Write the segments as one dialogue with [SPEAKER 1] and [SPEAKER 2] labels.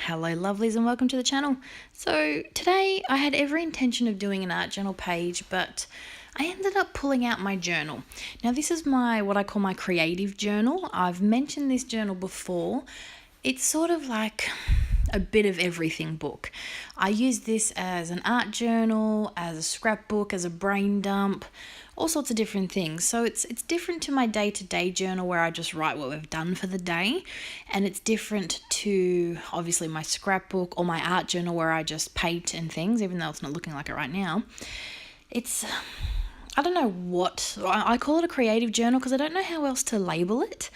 [SPEAKER 1] Hello lovelies and welcome to the channel. So today I had every intention of doing an art journal page, but I ended up pulling out my journal. Now this is what I call my creative journal. I've mentioned this journal before. It's sort of like a bit of everything book. I use this as an art journal, as a scrapbook, as a brain dump, all sorts of different things. So it's different to my day-to-day journal where I just write what we've done for the day, and it's different to obviously my scrapbook or my art journal where I just paint and things, even though it's not looking like it right now. I don't know what, I call it a creative journal because I don't know how else to label it,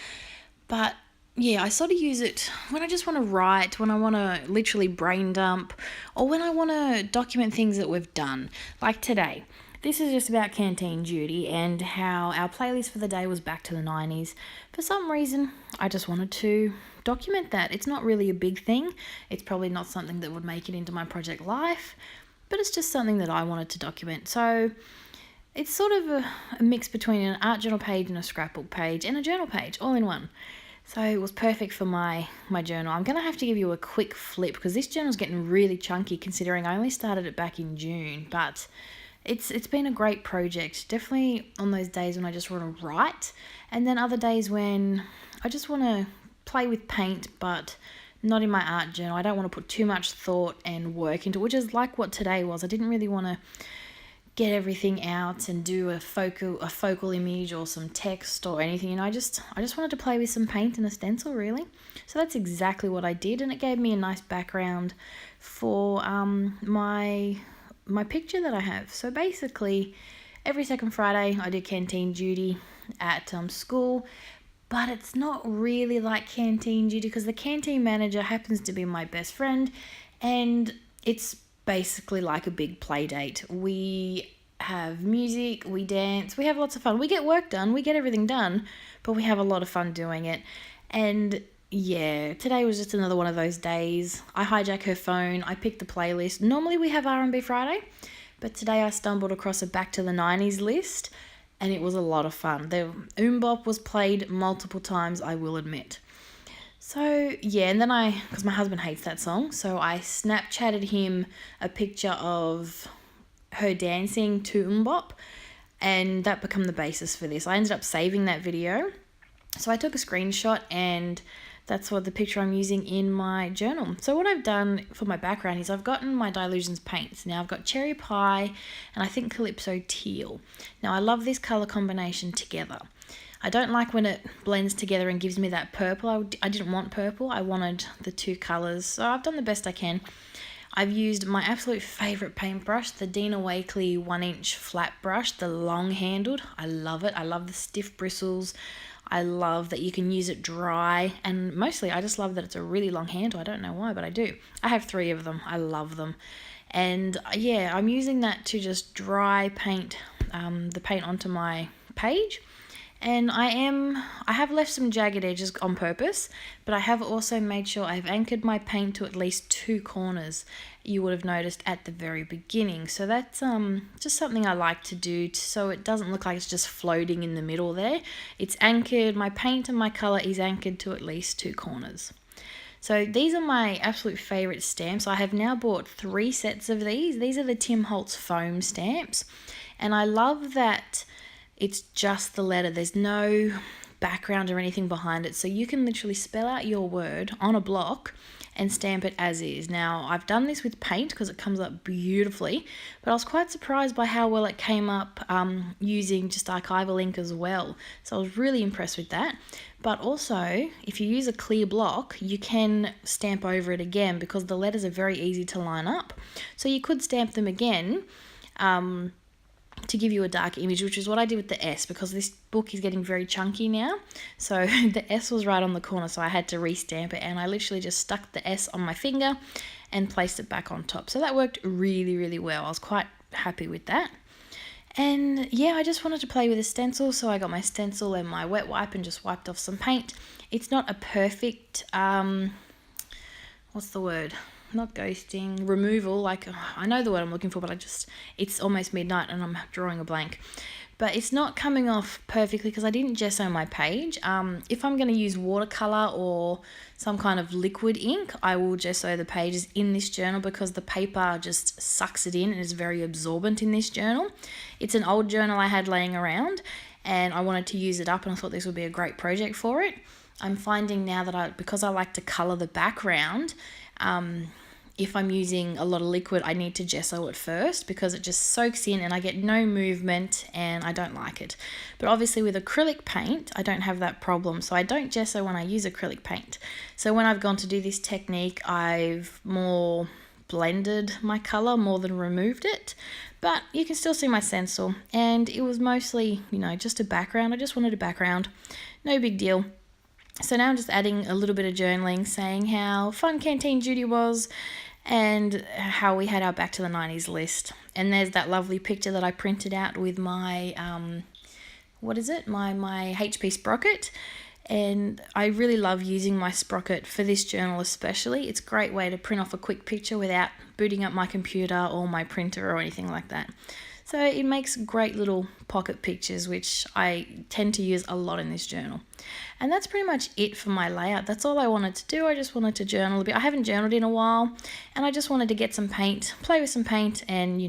[SPEAKER 1] but yeah, I sort of use it when I just want to write, when I want to literally brain dump, or when I want to document things that we've done, like today. This is just about canteen duty and how our playlist for the day was back to the 90s. For some reason, I just wanted to document that. It's not really a big thing. It's probably not something that would make it into my project life, but it's just something that I wanted to document. So it's sort of a mix between an art journal page and a scrapbook page and a journal page, all in one. So it was perfect for my journal. I'm going to have to give you a quick flip because this journal's getting really chunky considering I only started it back in June, but it's been a great project. Definitely on those days when I just want to write, and then other days when I just want to play with paint, but not in my art journal. I don't want to put too much thought and work into it, which is like what today was. I didn't really want to get everything out and do a focal image or some text or anything. I just wanted to play with some paint and a stencil, really. So that's exactly what I did, and it gave me a nice background for my picture that I have. So basically, every second Friday I do canteen duty at school, but it's not really like canteen duty because the canteen manager happens to be my best friend, and it's basically like a big play date. We have music, we dance, we have lots of fun. We get work done, we get everything done, but we have a lot of fun doing it. And yeah, today was just another one of those days. I hijack her phone, I pick the playlist. Normally we have R&B Friday, but today I stumbled across a back to the 90s list, and it was a lot of fun. The Bop was played multiple times, I will admit. So yeah, and then because my husband hates that song, so I Snapchatted him a picture of her dancing to Bop, and that became the basis for this. I ended up saving that video, so I took a screenshot, and that's what the picture I'm using in my journal. So what I've done for my background is I've gotten my Dylusions paints. Now I've got Cherry Pie and I think Calypso Teal. Now I love this colour combination together. I don't like when it blends together and gives me that purple. I didn't want purple. I wanted the two colours. So I've done the best I can. I've used my absolute favourite paintbrush, the Dina Wakley 1-inch flat brush, the long-handled. I love it. I love the stiff bristles. I love that you can use it dry, and mostly I just love that it's a really long handle. I don't know why, but I do. I have 3 of them. I love them. And yeah, I'm using that to just dry paint the paint onto my page. And I have left some jagged edges on purpose, but I have also made sure I've anchored my paint to at least 2 corners. You would have noticed at the very beginning. So that's just something I like to do so it doesn't look like it's just floating in the middle there. It's anchored, my paint and my colour is anchored to at least 2 corners. So these are my absolute favourite stamps. I have now bought 3 sets of these. These are the Tim Holtz foam stamps, and I love that it's just the letter. There's no background or anything behind it. So you can literally spell out your word on a block and stamp it as is. Now, I've done this with paint because it comes up beautifully, but I was quite surprised by how well it came up using just archival ink as well. So I was really impressed with that. But also, if you use a clear block, you can stamp over it again because the letters are very easy to line up. So you could stamp them again to give you a dark image, which is what I did with the S because this book is getting very chunky now. So the S was right on the corner, so I had to restamp it, and I literally just stuck the S on my finger and placed it back on top. So that worked really, really well. I was quite happy with that. And yeah, I just wanted to play with a stencil, so I got my stencil and my wet wipe and just wiped off some paint. It's not a perfect, what's the word? Not ghosting, removal, like I know the word I'm looking for, but it's almost midnight and I'm drawing a blank. but it's not coming off perfectly because I didn't gesso my page. If I'm going to use watercolor or some kind of liquid ink, I will gesso the pages in this journal because the paper just sucks it in and is very absorbent in this journal. It's an old journal I had laying around and I wanted to use it up, and I thought this would be a great project for it. I'm finding now that because I like to color the background, if I'm using a lot of liquid, I need to gesso it first because it just soaks in and I get no movement and I don't like it. But obviously with acrylic paint, I don't have that problem. So I don't gesso when I use acrylic paint. So when I've gone to do this technique, I've more blended my color more than removed it. But you can still see my stencil, and it was mostly, just a background. I just wanted a background. No big deal. So now I'm just adding a little bit of journaling, saying how fun Canteen Judy was and how we had our Back to the 90s list. And there's that lovely picture that I printed out with my, my HP sprocket. And I really love using my sprocket for this journal especially. It's a great way to print off a quick picture without booting up my computer or my printer or anything like that. So it makes great little pocket pictures, which I tend to use a lot in this journal. And that's pretty much it for my layout. That's all I wanted to do. I just wanted to journal a bit. I haven't journaled in a while, and I just wanted to get some paint, play with some paint, and,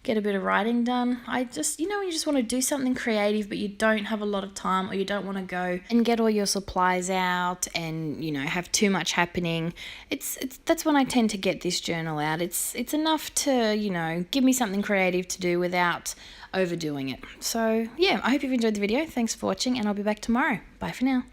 [SPEAKER 1] get a bit of writing done. I just, when you just want to do something creative, but you don't have a lot of time, or you don't want to go and get all your supplies out and, have too much happening. That's when I tend to get this journal out. It's enough to, give me something creative to do without overdoing it. So yeah, I hope you've enjoyed the video. Thanks for watching, and I'll be back tomorrow. Bye for now.